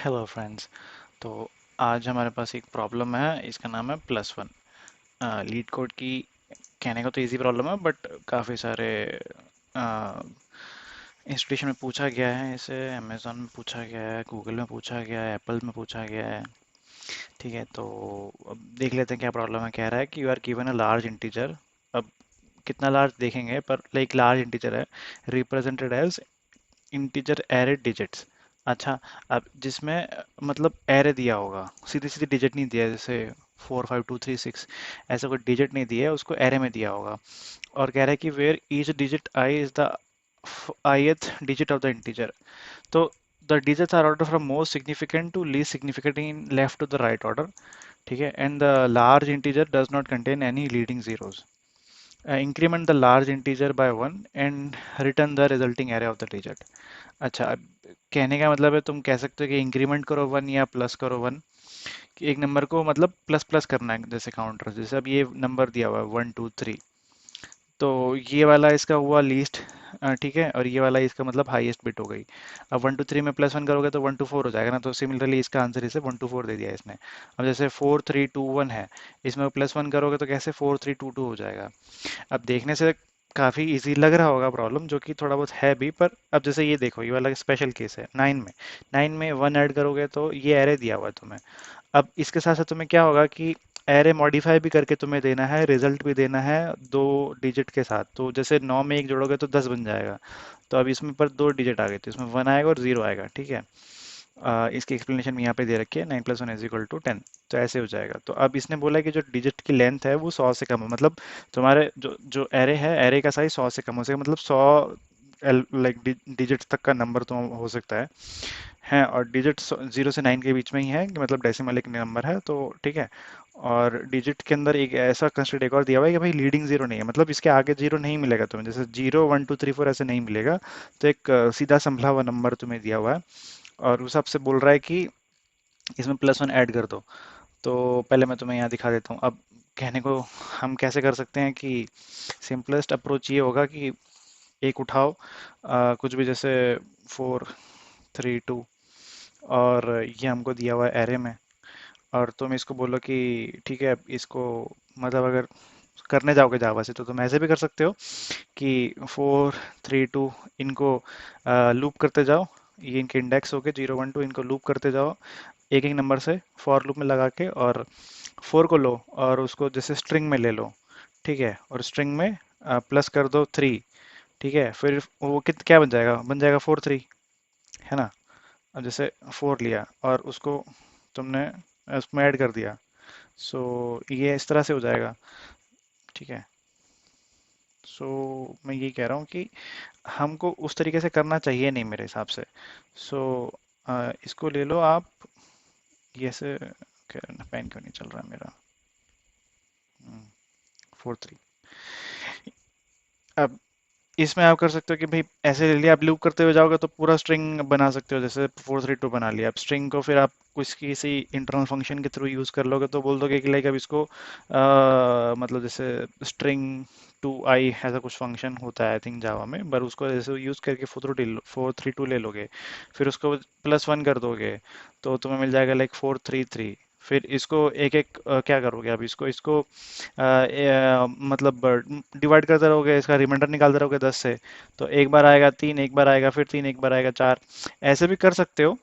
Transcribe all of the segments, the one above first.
Hello friends. तो आज हमारे पास एक प्रॉब्लम है, इसका नाम है +1। लीड कोड की कहने को तो इजी प्रॉब्लम है, बट काफ़ी सारे इंस्टीट्यूशन में पूछा गया है इसे। अमेज़न में पूछा गया है, गूगल में पूछा गया है, एप्पल में पूछा गया है। ठीक है, तो अब देख लेते हैं क्या प्रॉब्लम है। कह रहा है कि you are given a large integer. अब कितना लार्ज देखेंगे, पर लाइक लार्ज इंटीजर है, represented as integer array digits. अच्छा, अब जिसमें मतलब एरे दिया होगा, सीधी सीधी डिजिट नहीं दिया है, जैसे 4 5 2 3 6, ऐसा कोई डिजिट नहीं दिया है, उसको एरे में दिया होगा। और कह रहा है कि where each digit I is the ith digit of the integer. तो the digits are ordered from most significant to least significant in left to the right order. ठीक है, and the large integer does not contain any leading zeros. Increment the large integer by 1 and return the resulting array of the digit. अच्छा, अब कहने का मतलब है, तुम कह सकते हो कि इंक्रीमेंट करो 1 या प्लस करो 1, कि एक नंबर को मतलब प्लस प्लस करना है, जैसे काउंटर, जैसे अब ये नंबर दिया हुआ है 1 2 3, तो ये वाला इसका हुआ लीस्ट। ठीक है, और ये वाला इसका मतलब हाईएस्ट बिट हो गई। अब 1 2 3 में +1 करोगे तो 1 2 4 हो जाएगा ना, तो सिमिलरली इसका आंसर इसे 1 2 4 दे दिया इसने। अब जैसे 4 3 2 1 है, इसमें +1 करोगे तो कैसे 4 3 2 2 हो जाएगा। अब देखने से काफ़ी इजी लग रहा होगा प्रॉब्लम, जो कि थोड़ा बहुत है भी, पर अब जैसे ये देखो, ये वाला स्पेशल केस है 9 में 1 ऐड करोगे तो ये एरे दिया हुआ है तुम्हें। अब इसके साथ साथ तुम्हें क्या होगा कि एरे मॉडिफाई भी करके तुम्हें देना है, रिजल्ट भी देना है 2 डिजिट के साथ। तो जैसे 9 में 1 जोड़ोगे तो 10 बन जाएगा। तो अब इसमें पर 2 डिजिट आ गए, तो इसमें 1 आएगा और 0 आएगा। ठीक है, इसकी एक्सप्लेनेशन यहाँ पे दे रखी है, 9 + 1 = 10। तो ऐसे हो जाएगा। तो अब इसने बोला है कि जो डिजिट की लेंथ है वो 100 से कम है, मतलब तुम्हारे जो जो एरे है, एरे का साइज 100 से कम हो सके, मतलब 100 लाइक डिजिट तक का नंबर तो हो सकता है। और डिजिट 0 से 9 के बीच में ही है, कि मतलब डेसिमल एक नंबर है, तो ठीक है। और डिजिट के अंदर एक ऐसा कंस्ट्रेंट एक और दिया हुआ है कि भाई लीडिंग जीरो नहीं है, मतलब इसके आगे जीरो नहीं मिलेगा तुम्हें, जैसे 0 1 2 3 4 ऐसे नहीं मिलेगा। तो एक सीधा संभला हुआ नंबर तुम्हें दिया हुआ है, और उस हिसाब से बोल रहा है कि इसमें +1 ऐड कर दो। तो पहले मैं तुम्हें यहाँ दिखा देता हूँ। अब कहने को हम कैसे कर सकते हैं कि सिंपलेस्ट अप्रोच ये होगा कि एक उठाओ, कुछ भी, जैसे 4 3 2, और ये हमको दिया हुआ है एरे में, और तुम इसको बोलो कि ठीक है, इसको मतलब अगर करने जाओगे जावा से तो तुम ऐसे भी कर सकते हो कि 4 3 2 इनको लूप करते जाओ। ये इनके इंडेक्स हो गए 0 1 2, इनको लूप करते जाओ एक एक नंबर से फॉर लूप में लगा के, और 4 को लो और उसको जैसे स्ट्रिंग में ले लो। ठीक है, और स्ट्रिंग में प्लस कर दो 3। ठीक है, फिर वो क्या बन जाएगा, 4 3, है ना। अब जैसे 4 लिया और उसको तुमने उसमें ऐड कर दिया, सो ये इस तरह से हो जाएगा। ठीक है, सो मैं ये कह रहा हूँ कि हमको उस तरीके से करना चाहिए नहीं मेरे हिसाब से। सो इसको ले लो आप, ये से पेन क्यों नहीं चल रहा है मेरा। 4 3। अब इसमें आप कर सकते हो कि भाई ऐसे ले लिया, आप लूप करते हुए जाओगे तो पूरा स्ट्रिंग बना सकते हो, जैसे 4 3 2 बना लिया। अब स्ट्रिंग को फिर आप किसी इंटरनल फंक्शन के थ्रू यूज कर लोगे, तो बोल दोगे कि लाइक अब इसको मतलब जैसे स्ट्रिंग टू आई ऐसा कुछ फंक्शन होता है आई थिंक जावा में, पर उसको जैसे यूज करके 4 3 2 ले लोगे, फिर उसको +1 कर दोगे, तो तुम्हें मिल जाएगा लाइक 4 3 3। फिर इसको एक एक क्या करोगे, अब इसको इसको मतलब डिवाइड करते रहोगे, इसका रिमाइंडर निकालते रहोगे 10 से। तो एक बार आएगा 3, एक बार आएगा फिर 3, एक बार आएगा 4। ऐसे भी कर सकते हो,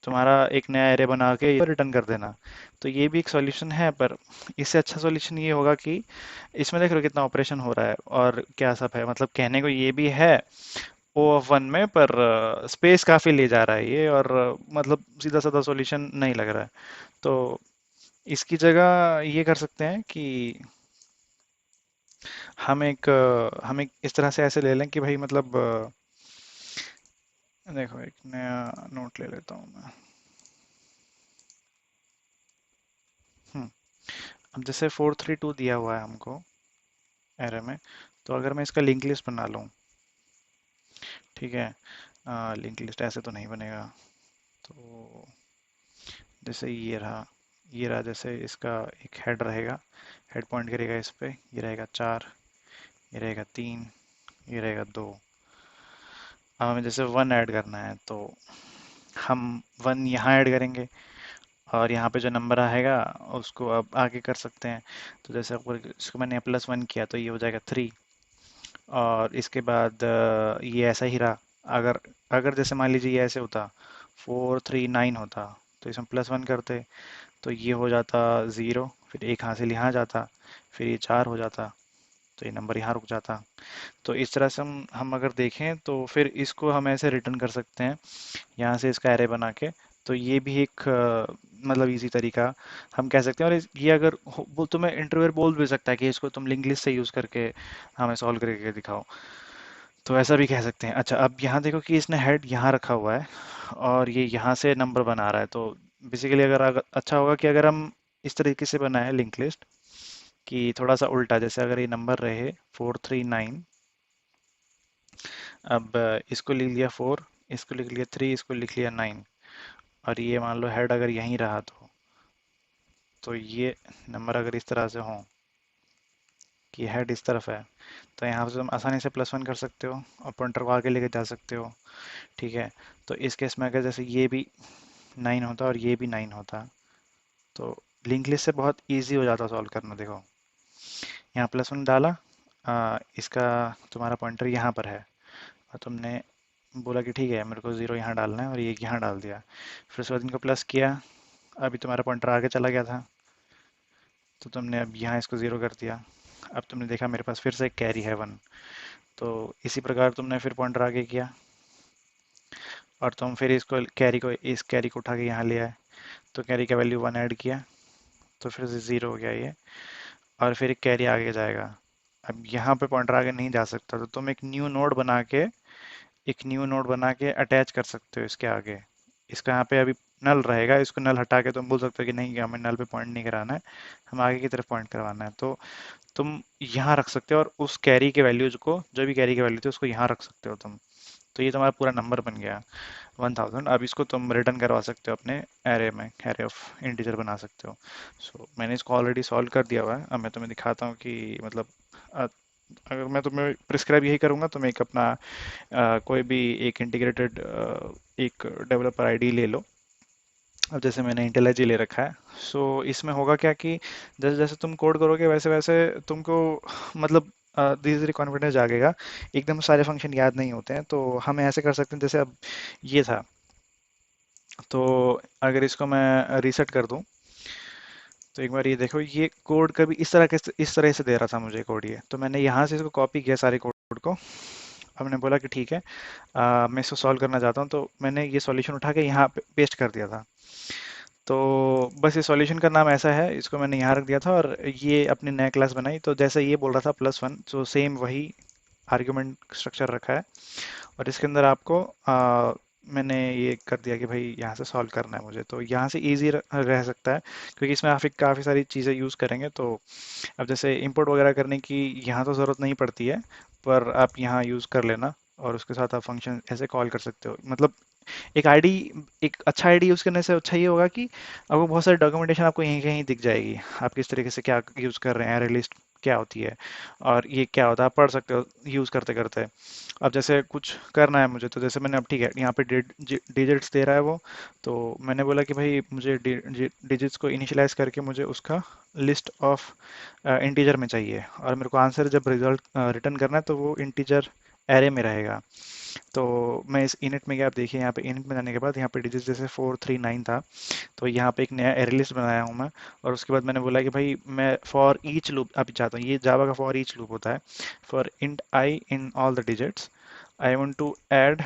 तुम्हारा एक नया एरे बना के रिटर्न कर देना। तो ये भी एक सॉल्यूशन है, पर इससे अच्छा सॉल्यूशन ये होगा कि इसमें देख लो कितना ऑपरेशन हो रहा है और क्या सब है, मतलब कहने को ये भी है O(1) में, पर स्पेस काफी ले जा रहा है ये, और मतलब सीधा साधा सॉल्यूशन नहीं लग रहा है। तो इसकी जगह ये कर सकते हैं कि हम एक इस तरह से ऐसे ले लें कि भाई मतलब देखो, एक नया नोट ले लेता हूँ मैं। हम्म अब जैसे 4 3 2 दिया हुआ है हमको एरे में, तो अगर मैं इसका लिंक लिस्ट बना लूँ, ठीक है, लिंक लिस्ट ऐसे तो नहीं बनेगा। तो जैसे ये रहा जैसे इसका एक हेड रहेगा, हेड पॉइंट करेगा इस पे, ये रहेगा 4, ये रहेगा 3, ये रहेगा 2। अब हमें जैसे 1 ऐड करना है, तो हम 1 यहाँ ऐड करेंगे और यहाँ पे जो नंबर आएगा उसको अब आगे कर सकते हैं। तो जैसे इसको मैंने +1 किया तो ये हो जाएगा 3। और इसके बाद ये ऐसा ही रहा। अगर अगर जैसे मान लीजिए ये ऐसे होता 4 3 9 होता, तो इसमें +1 करते तो ये हो जाता 0, फिर एक हासिल यहाँ जाता, फिर ये 4 हो जाता, तो ये नंबर यहाँ रुक जाता। तो इस तरह से हम अगर देखें तो फिर इसको हम ऐसे रिटर्न कर सकते हैं यहाँ से इसका एरे बना के। तो ये भी एक मतलब इजी तरीका हम कह सकते हैं। और ये अगर वो तुम्हें इंटरव्यूअर बोल भी सकता है कि इसको तुम लिंक लिस्ट से यूज़ करके हमें सॉल्व करके दिखाओ, तो ऐसा भी कह सकते हैं। अच्छा, अब यहाँ देखो कि इसने हेड यहाँ रखा हुआ है और ये यहाँ से नंबर बना रहा है। तो बेसिकली अगर अच्छा होगा कि अगर हम इस तरीके से बनाए लिंक लिस्ट कि थोड़ा सा उल्टा, जैसे अगर ये नंबर रहे 4 3 9, अब इसको लिख लिया 4, इसको लिख लिया 3, इसको लिख लिया 9, और ये मान लो हेड अगर यहीं रहा तो ये नंबर अगर इस तरह से हो कि हेड इस तरफ है, तो यहाँ से तुम आसानी से +1 कर सकते हो और पॉइंटर को आगे लेके जा सकते हो। ठीक है। तो इस केस में अगर जैसे ये भी 9 होता और ये भी 9 होता, तो लिंक लिस्ट से बहुत इजी हो जाता सॉल्व करना। देखो यहाँ +1 डाला, इसका तुम्हारा पॉइंटर यहाँ पर है और तुमने बोला कि ठीक है मेरे को 0 यहाँ डालना है और ये यहाँ डाल दिया। फिर उसके बाद इनको प्लस किया, अभी तुम्हारा पॉइंटर आगे चला गया था, तो तुमने अब यहाँ इसको 0 कर दिया। अब तुमने देखा मेरे पास फिर से एक कैरी है 1, तो इसी प्रकार तुमने फिर पॉइंटर आगे किया और तुम फिर इसको इस कैरी को उठा के यहाँ ले आए, तो कैरी का वैल्यू 1 ऐड किया, तो फिर से 0 हो गया ये, और फिर एक कैरी आगे जाएगा। अब यहाँ पे पॉइंटर आगे नहीं जा सकता, तो तुम एक न्यू नोड बना के अटैच कर सकते हो इसके आगे। इसका यहाँ पे अभी नल रहेगा, इसको नल हटा के तुम बोल सकते हो कि नहीं हमें नल पे पॉइंट नहीं कराना है, हम आगे की तरफ पॉइंट करवाना है। तो तुम यहाँ रख सकते हो और उस कैरी के वैल्यूज को, जो भी कैरी की वैल्यू थी उसको यहाँ रख सकते हो तुम। तो ये तुम्हारा पूरा नंबर बन गया 1000। अब इसको तुम रिटर्न करवा सकते हो अपने एरे में, एरे ऑफ इंटीजर बना सकते हो। सो मैंने इसको ऑलरेडी सॉल्व कर दिया हुआ है। अब मैं तुम्हें दिखाता हूँ कि मतलब अगर मैं तुम्हें प्रिस्क्राइब यही करूँगा, तुम एक अपना कोई भी एक इंटीग्रेटेड एक डेवलपर आईडी ले लो। अब जैसे मैंने इंटेलिजी ले रखा है, सो इसमें होगा क्या कि जैसे जैसे तुम कोड करोगे वैसे वैसे तुमको मतलब धीरे धीरे कॉन्फिडेंस जागेगा। एकदम सारे फंक्शन याद नहीं होते हैं, तो हम ऐसे कर सकते हैं। जैसे अब ये था, तो अगर इसको मैं रीसेट कर दूं, तो एक बार ये देखो ये कोड कभी इस तरह से दे रहा था मुझे कोड। ये तो मैंने यहाँ से इसको कॉपी किया सारे कोड को। अब मैंने बोला कि ठीक है मैं इसको सॉल्व करना चाहता हूँ, तो मैंने ये सॉल्यूशन उठा के यहाँ पे पेस्ट कर दिया था। तो बस ये सॉल्यूशन का नाम ऐसा है, इसको मैंने यहाँ रख दिया था और ये अपनी नया क्लास बनाई। तो जैसे ये बोल रहा था +1, तो सेम वही आर्ग्यूमेंट स्ट्रक्चर रखा है और इसके अंदर आपको मैंने ये कर दिया कि भाई यहाँ से सॉल्व करना है मुझे। तो यहाँ से इजी रह सकता है क्योंकि इसमें आप काफ़ी सारी चीज़ें यूज़ करेंगे। तो अब जैसे इंपोर्ट वगैरह करने की यहाँ तो ज़रूरत नहीं पड़ती है, पर आप यहाँ यूज़ कर लेना और उसके साथ आप फंक्शन ऐसे कॉल कर सकते हो। मतलब एक आईडी, एक अच्छा आईडी यूज़ करने से अच्छा ये होगा कि आपको बहुत सारी डॉक्यूमेंटेशन आपको यहीं कहीं दिख जाएगी, आप किस तरीके से क्या यूज़ कर रहे हैं, एरे लिस्ट क्या होती है और ये क्या होता है, आप पढ़ सकते हो यूज़ करते करते। अब जैसे कुछ करना है मुझे, तो जैसे मैंने अब ठीक है यहाँ पे डिजिट्स दे रहा है वो, तो मैंने बोला कि भाई मुझे डिजिट्स को इनिशियलाइज करके मुझे उसका लिस्ट ऑफ इंटीजर में चाहिए और मेरे को आंसर जब रिजल्ट रिटर्न करना है तो वो इंटीजर एरे में रहेगा। तो मैं इस इनिट में गया, आप देखिए यहाँ पे इनिट में जाने के बाद यहाँ पे डिजिट जैसे 4 3 9 था, तो यहाँ पे एक नया एरे लिस्ट बनाया हूँ मैं। और उसके बाद मैंने बोला कि भाई मैं फॉर ईच लूप अभी चाहता हूँ, ये जावा का फॉर ईच लूप होता है। For int I in all the digits I want to add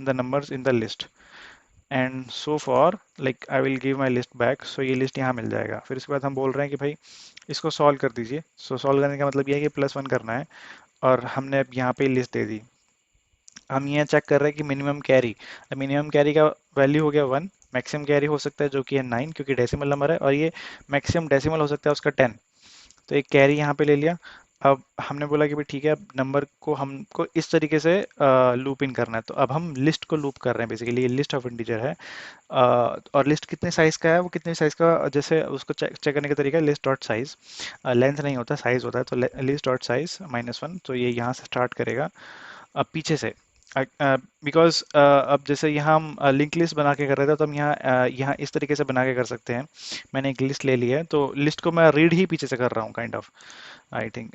the numbers in the list and so for like I will give my list back. So ये list यहाँ मिल जाएगा। फिर उसके बाद हम बोल रहे हैं कि भाई इसको सॉल्व कर दीजिए। सो सॉल्व करने का मतलब ये है कि +1 करना है और हमने अब यहाँ पे लिस्ट दे दी। हम ये चेक कर रहे हैं कि मिनिमम कैरी का वैल्यू हो गया 1, मैक्सिमम कैरी हो सकता है जो कि है 9 क्योंकि डेसिमल नंबर है, और ये मैक्सिमम डेसिमल हो सकता है उसका 10। तो एक कैरी यहाँ पे ले लिया। अब हमने बोला कि भाई ठीक है अब नंबर को हमको इस तरीके से लूप इन करना है। तो अब हम लिस्ट को लूप कर रहे हैं, बेसिकली ये लिस्ट ऑफ इंटीजर है। और लिस्ट कितने साइज का है, वो कितने साइज का, जैसे उसको चेक करने का तरीका है लिस्ट डॉट साइज। लेंथ नहीं होता, साइज होता है। तो लिस्ट डॉट साइज -1, तो ये यहाँ से स्टार्ट करेगा अब पीछे से। बिकॉज अब जैसे यहाँ हम लिंक लिस्ट बना के कर रहे थे तो हम यहाँ इस तरीके से बना के कर सकते हैं। मैंने एक लिस्ट ले ली है तो लिस्ट को मैं रीड ही पीछे से कर रहा हूँ kind of, I think,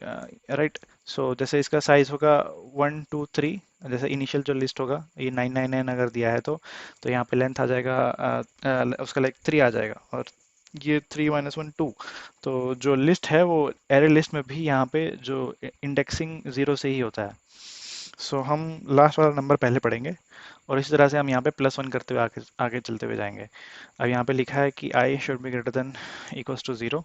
right. So जैसे इसका साइज होगा 1 2 3, जैसे इनिशियल जो लिस्ट होगा ये 999 अगर दिया है तो यहाँ पे लेंथ आ जाएगा, उसका लाइक 3 आ जाएगा, और ये 3 - 1 2। तो जो लिस्ट है वो एरे लिस्ट में भी यहाँ पे जो इंडेक्सिंग 0 से ही होता है। सो हम लास्ट वाला नंबर पहले पढ़ेंगे और इसी तरह से हम यहाँ पे +1 करते हुए आगे आगे चलते हुए जाएंगे। अब यहाँ पे लिखा है कि I should be greater than equals to 0,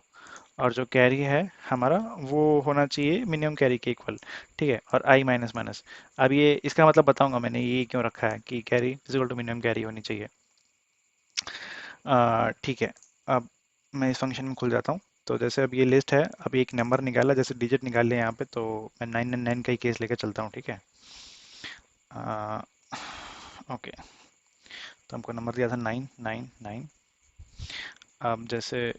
और जो कैरी है हमारा वो होना चाहिए मिनिमम कैरी के इक्वल। ठीक है, और आई माइनस माइनस। अब ये इसका मतलब बताऊंगा मैंने ये क्यों रखा है कि carry equal to minimum carry होनी चाहिए। ठीक है, अब मैं इस फंक्शन में खुल जाता हूँ। तो जैसे अब ये लिस्ट है, अब एक नंबर निकाला, जैसे डिजिट निकाल लिया यहाँ पे, तो मैं 999 का ही केस लेकर चलता हूँ। ठीक है, ओके। तो हमको नंबर दिया था 999। अब जैसे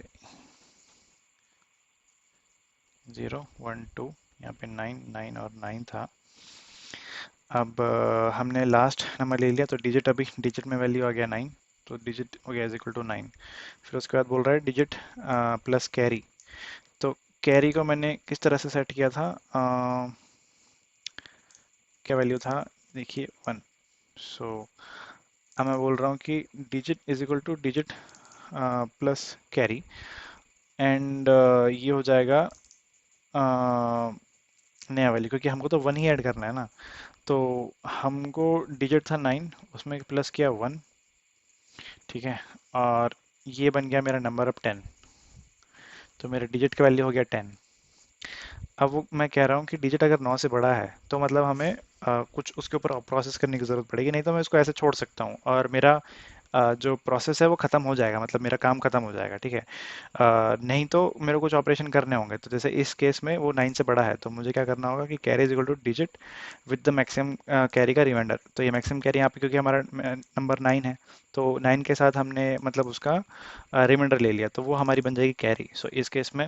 0 1 2, यहाँ पे 9 9 और 9 था। अब हमने लास्ट नंबर ले लिया तो डिजिट, अभी डिजिट में वैल्यू आ गया 9, तो डिजिट हो गया इज इक्वल टू 9। फिर उसके बाद बोल रहा है डिजिट प्लस कैरी। तो कैरी को मैंने किस तरह से सेट किया था, क्या वैल्यू था, देखिए 1। सो अब मैं बोल रहा हूँ कि digit is equal two digit plus carry, and ये हो जाएगा नया वैल्यू, क्योंकि हमको तो 1 ही ऐड करना है ना। तो हमको डिजिट था 9, उसमें प्लस किया 1। ठीक है, और ये बन गया मेरा नंबर अब 10। तो मेरे डिजिट का वैल्यू हो गया 10। अब वो मैं कह रहा हूँ कि डिजिट अगर 9 से बड़ा है तो मतलब हमें कुछ उसके ऊपर प्रोसेस करने की ज़रूरत पड़ेगी, नहीं तो मैं इसको ऐसे छोड़ सकता हूँ और मेरा जो प्रोसेस है वो ख़त्म हो जाएगा, मतलब मेरा काम ख़त्म हो जाएगा। ठीक है, नहीं तो मेरे को कुछ ऑपरेशन करने होंगे। तो जैसे इस केस में वो 9 से बड़ा है तो मुझे क्या करना होगा कि carry is equal two digit with the maximum carry का रिमाइंडर। तो ये मैक्सिमम कैरी यहाँ पे क्योंकि हमारा नंबर 9 है, तो 9 के साथ हमने मतलब उसका रिमाइंडर ले लिया, तो वो हमारी बन जाएगी कैरी। सो इस केस में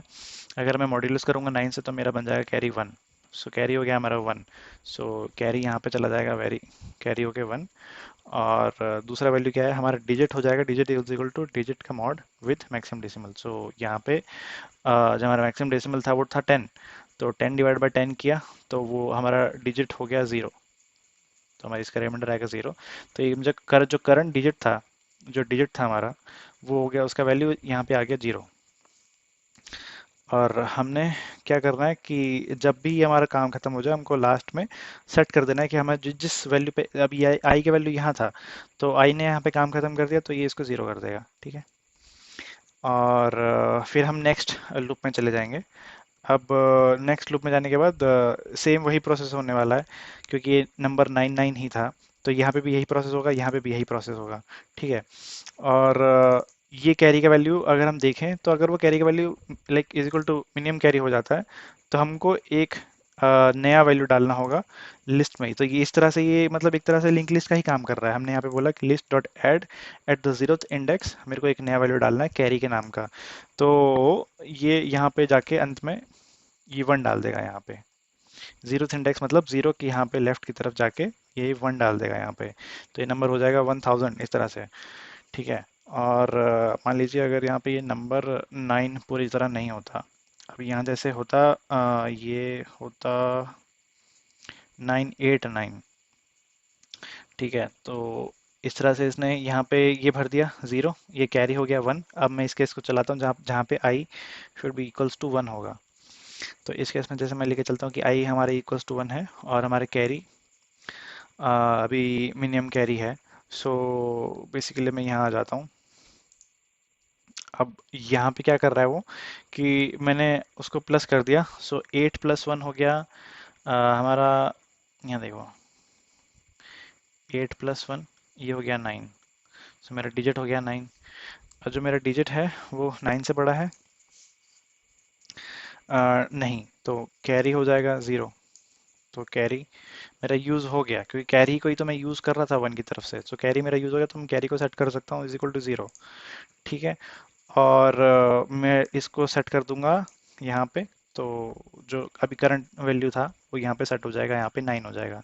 अगर मैं मॉड्यूलस करूँगा 9 से तो मेरा बन जाएगा कैरी 1। सो कैरी हो गया हमारा 1। सो कैरी यहाँ पे चला जाएगा, वेरी कैरी हो गया 1। और दूसरा वैल्यू क्या है हमारा, डिजिट हो जाएगा, digit is equal two digit का मॉड विथ मैक्सिमम डेसिमल। सो यहाँ पे जो हमारा मैक्सिमम डेसिमल था वो था 10, तो 10 डिवाइड बाई 10 किया तो वो हमारा डिजिट हो गया 0। तो हमारा इसका रिमाइंडर आएगा 0। तो ये मुझे जो करंट डिजिट था, जो डिजिट था हमारा, वो हो गया, उसका वैल्यू यहाँ पे आ गया 0। और हमने क्या करना है कि जब भी ये हमारा काम खत्म हो जाए हमको लास्ट में सेट कर देना है कि हमें जिस वैल्यू पे, अब ये आई का वैल्यू यहाँ था तो आई ने यहाँ पे काम खत्म कर दिया तो ये इसको 0 कर देगा। ठीक है, और फिर हम नेक्स्ट लूप में चले जाएंगे। अब नेक्स्ट लूप में जाने के बाद सेम वही प्रोसेस होने वाला है, क्योंकि ये नंबर 9 9 ही था, तो यहाँ पे भी यही प्रोसेस होगा, यहाँ पे भी यही प्रोसेस होगा। ठीक है, और ये कैरी का वैल्यू अगर हम देखें तो अगर वो कैरी का value like is equal to minimum carry हो जाता है तो हमको एक नया वैल्यू डालना होगा लिस्ट में ही। तो ये इस तरह से, ये मतलब एक तरह से लिंक लिस्ट का ही काम कर रहा है। हमने यहाँ पे बोला कि list dot add at the 0th index, मेरे को एक नया वैल्यू डालना है कैरी के नाम का। तो ये यहाँ पे जाके अंत में ये 1 डाल देगा यहाँ पे। 0th इंडेक्स मतलब 0 की यहाँ पे लेफ्ट की तरफ जाके ये 1 डाल देगा यहाँ पे। तो ये नंबर हो जाएगा 1000 इस तरह से। ठीक है, और मान लीजिए अगर यहाँ पे ये नंबर 9 पूरी तरह नहीं होता, अब यहाँ जैसे होता, ये होता 989। ठीक है, तो इस तरह से इसने यहाँ पे ये भर दिया 0, ये कैरी हो गया 1। अब मैं इस केस को चलाता हूँ जहाँ जहाँ पे I should be equals to 1 होगा। तो इस केस में जैसे मैं लेके चलता हूँ कि आई हमारे इक्वल्स टू 1 है और हमारे कैरी अभी मिनिमम कैरी है। सो बेसिकली मैं यहाँ आ जाता हूँ। अब यहाँ पे क्या कर रहा है वो कि मैंने उसको प्लस कर दिया। सो 8 + 1 हो गया हमारा, यहाँ देखो 8 + 1 ये हो गया 9। सो मेरा डिजिट हो गया 9, और जो मेरा डिजिट है वो 9 से बड़ा है, नहीं, तो कैरी हो जाएगा 0। तो कैरी मेरा यूज़ हो गया, क्योंकि कैरी को ही तो मैं यूज़ कर रहा था 1 की तरफ से। सो कैरी मेरा यूज़ हो गया, तो मैं कैरी को सेट कर सकता हूँ इज इक्वल टू 0। ठीक है, और मैं इसको सेट कर दूंगा यहाँ पे। तो जो अभी करंट वैल्यू था वो यहाँ पे सेट हो जाएगा, यहाँ पे 9 हो जाएगा।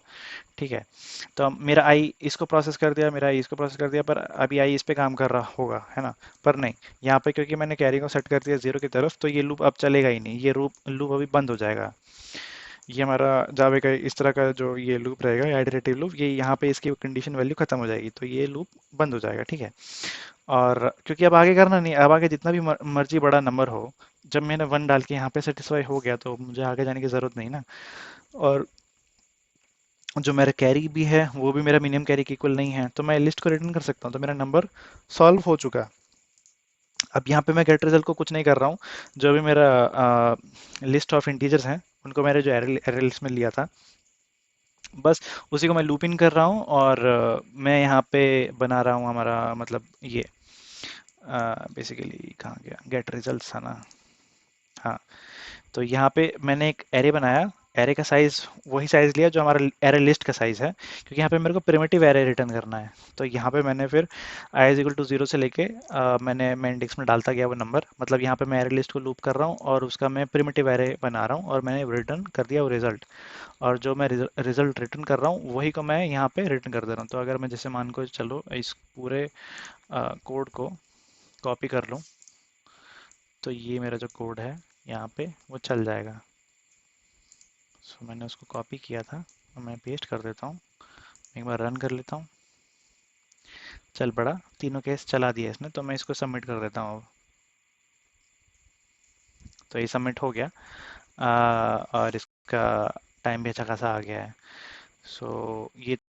ठीक है। तो अब मेरा आई इसको प्रोसेस कर दिया, मेरा आई इसको प्रोसेस कर दिया, पर अभी आई इस पे काम कर रहा होगा, है ना? पर नहीं, यहाँ पे क्योंकि मैंने कैरी को सेट कर दिया 0 की तरफ, तो ये लूप अब चलेगा ही नहीं, ये लूप लूप अभी बंद हो जाएगा। ये हमारा जावे का इस तरह का जो ये लूप रहेगा, आइटरेटिव लूप, ये यहाँ पे इसकी कंडीशन वैल्यू खत्म हो जाएगी, तो ये लूप बंद हो जाएगा। ठीक है। और क्योंकि अब आगे करना नहीं, अब आगे जितना भी मर्जी बड़ा नंबर हो, जब मैंने 1 डाल के यहाँ पे सेटिस्फाई हो गया तो मुझे आगे जाने की जरूरत नहीं ना। और जो मेरा कैरी भी है वो भी मेरा मिनिमम कैरी के इक्वल नहीं है, तो मैं लिस्ट को रिटर्न कर सकता हूँ, तो मेरा नंबर सॉल्व हो चुका। अब यहाँ पे मैं गेट रिजल्ट को कुछ नहीं कर रहा हूँ। जो भी मेरा लिस्ट ऑफ इंटीजर्स हैं उनको मैंने जो एरे लिस्ट में लिया था, बस उसी को मैं लूप इन कर रहा हूँ, और मैं यहाँ पे बना रहा हूँ हमारा मतलब ये बेसिकली कहाँ गया, गेट रिजल्ट था ना। हाँ, तो यहाँ पे मैंने एक एरे बनाया, एरे का साइज वही साइज लिया जो हमारा एरे लिस्ट का साइज है, क्योंकि यहाँ पे मेरे को प्रिमिटिव एरे रिटर्न करना है। तो यहाँ पे मैंने फिर आई इज इक्वल टू 0 से लेके मैं इंडेक्स में डालता गया वो नंबर, मतलब यहाँ पे मैं एरे लिस्ट को लूप कर रहा हूँ और उसका मैं प्रिमिटिव एरे बना रहा हूँ, और मैंने रिटर्न कर दिया वो रिजल्ट। और जो मैं रिजल्ट रिटर्न कर रहा हूँ वही को मैं यहाँ पे रिटर्न कर दे रहा हूँ। तो अगर मैं जैसे मान को चलो इस पूरे कोड को कॉपी कर लूँ, तो ये मेरा जो कोड है यहाँ पे वो चल जाएगा। सो मैंने उसको कॉपी किया था, और मैं पेस्ट कर देता हूँ, एक बार रन कर लेता हूँ। चल पड़ा, तीनों केस चला दिया इसने, तो मैं इसको सबमिट कर देता हूँ अब। तो ये सबमिट हो गया। और इसका टाइम भी अच्छा खासा आ गया है। सो ये